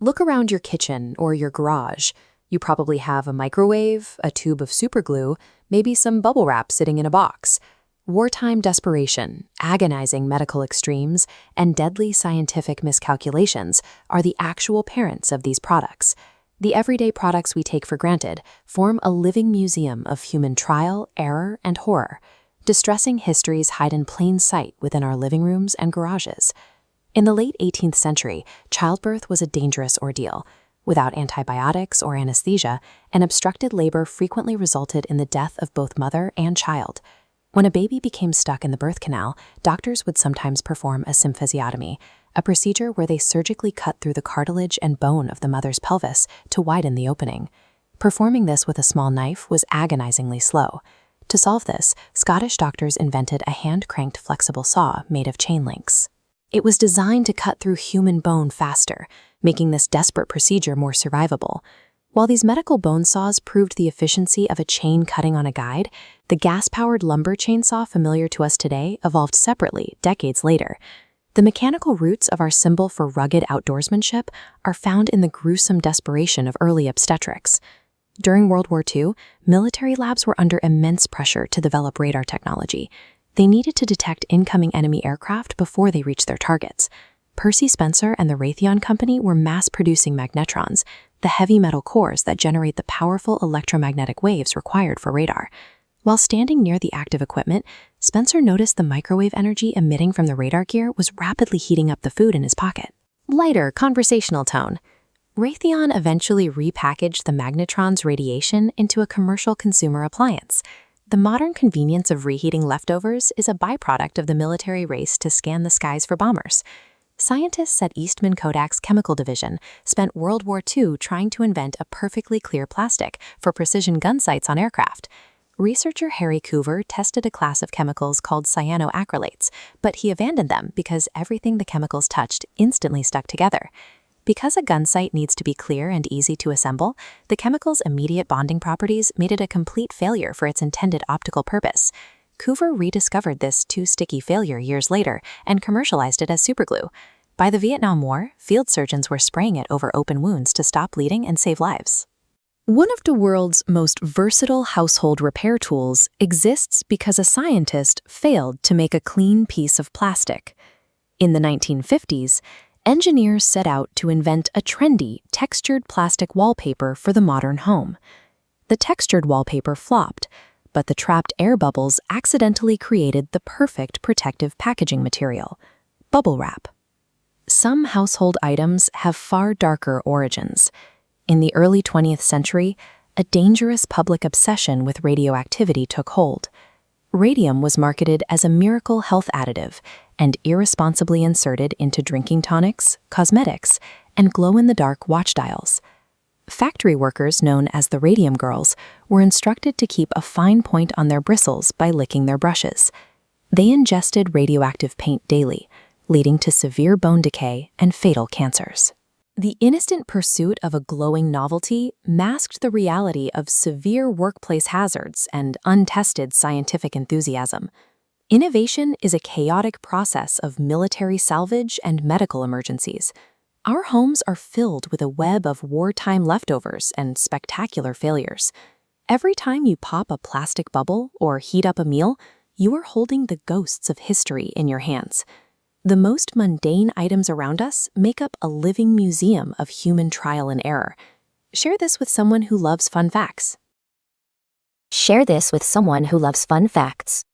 Look around your kitchen or your garage. You probably have a microwave, a tube of superglue, maybe some bubble wrap sitting in a box. Wartime desperation, agonizing medical extremes, and deadly scientific miscalculations are the actual parents of these products. The everyday products we take for granted form a living museum of human trial, error, and horror. Distressing histories hide in plain sight within our living rooms and garages. In the late 18th century, childbirth was a dangerous ordeal. Without antibiotics or anesthesia, an obstructed labor frequently resulted in the death of both mother and child. When a baby became stuck in the birth canal, doctors would sometimes perform a symphysiotomy, a procedure where they surgically cut through the cartilage and bone of the mother's pelvis to widen the opening. Performing this with a small knife was agonizingly slow. To solve this, Scottish doctors invented a hand-cranked flexible saw made of chain links. It was designed to cut through human bone faster, making this desperate procedure more survivable. While these medical bone saws proved the efficiency of a chain cutting on a guide, the gas-powered lumber chainsaw familiar to us today evolved separately decades later. The mechanical roots of our symbol for rugged outdoorsmanship are found in the gruesome desperation of early obstetrics. During World War II, military labs were under immense pressure to develop radar technology. They needed to detect incoming enemy aircraft before they reached their targets. Percy Spencer and the Raytheon Company were mass-producing magnetrons, the heavy metal cores that generate the powerful electromagnetic waves required for radar. While standing near the active equipment, Spencer noticed the microwave energy emitting from the radar gear was rapidly heating up the food in his pocket. Lighter, conversational tone. Raytheon eventually repackaged the magnetron's radiation into a commercial consumer appliance. The modern convenience of reheating leftovers is a byproduct of the military race to scan the skies for bombers. Scientists at Eastman Kodak's chemical division spent World War II trying to invent a perfectly clear plastic for precision gun sights on aircraft. Researcher Harry Coover tested a class of chemicals called cyanoacrylates, but he abandoned them because everything the chemicals touched instantly stuck together. Because a gun sight needs to be clear and easy to assemble, the chemical's immediate bonding properties made it a complete failure for its intended optical purpose. Coover rediscovered this too-sticky failure years later and commercialized it as superglue. By the Vietnam War, field surgeons were spraying it over open wounds to stop bleeding and save lives. One of the world's most versatile household repair tools exists because a scientist failed to make a clean piece of plastic. In the 1950s, engineers set out to invent a trendy, textured plastic wallpaper for the modern home. The textured wallpaper flopped, but the trapped air bubbles accidentally created the perfect protective packaging material: bubble wrap. Some household items have far darker origins. In the early 20th century, a dangerous public obsession with radioactivity took hold. Radium was marketed as a miracle health additive and irresponsibly inserted into drinking tonics, cosmetics, and glow-in-the-dark watch dials. Factory workers, known as the radium girls, were instructed to keep a fine point on their bristles by licking their brushes. They ingested radioactive paint daily, leading to severe bone decay and fatal cancers. The innocent pursuit of a glowing novelty masked the reality of severe workplace hazards and untested scientific enthusiasm. Innovation is a chaotic process of military salvage and medical emergencies. Our homes are filled with a web of wartime leftovers and spectacular failures. Every time you pop a plastic bubble or heat up a meal, you are holding the ghosts of history in your hands. The most mundane items around us make up a living museum of human trial and error. Share this with someone who loves fun facts. Share this with someone who loves fun facts.